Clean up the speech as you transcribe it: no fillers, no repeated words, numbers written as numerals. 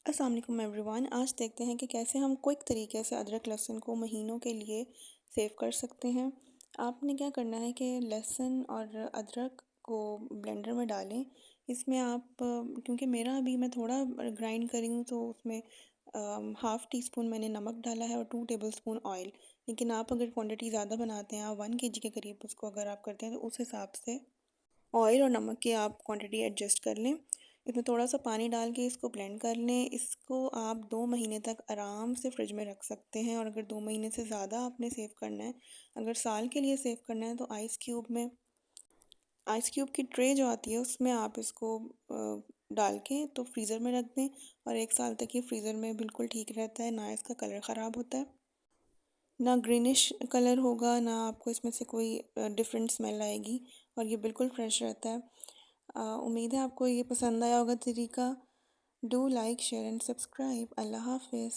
अस्सलाम वालेकुम एवरीवन। आज देखते हैं कि कैसे हम क्विक तरीके से अदरक लहसुन को महीनों के लिए सेव कर सकते हैं। आपने क्या करना है कि लहसुन और अदरक को ब्लेंडर में डालें। इसमें आप क्योंकि मेरा अभी मैं थोड़ा ग्राइंड करी हूँ तो उसमें हाफ़ टी स्पून मैंने नमक डाला है और 2 टेबलस्पून ऑयल। लेकिन आप अगर क्वांटिटी ज़्यादा बनाते हैं, आप 1 kg के करीब उसको अगर आप करते हैं तो उस हिसाब से ऑयल और नमक की आप क्वांटिटी एडजस्ट कर लें। इसमें थोड़ा सा पानी डाल के इसको ब्लेंड कर लें। इसको आप 2 महीने तक आराम से फ्रिज में रख सकते हैं, और अगर 2 महीने से ज़्यादा आपने सेव करना है, अगर साल के लिए सेव करना है, तो आइस क्यूब की ट्रे जो आती है उसमें आप इसको डाल के तो फ्रीज़र में रख दें। और 1 साल तक ये फ्रीज़र में बिल्कुल ठीक रहता है, ना इसका कलर ख़राब होता है, ना ग्रीनिश कलर होगा, ना आपको इसमें से कोई डिफरेंट स्मेल आएगी, और ये बिल्कुल फ्रेश रहता है। उम्मीद है आपको ये पसंद आया होगा तरीका। Do like share and subscribe. अल्लाह हाफिज़।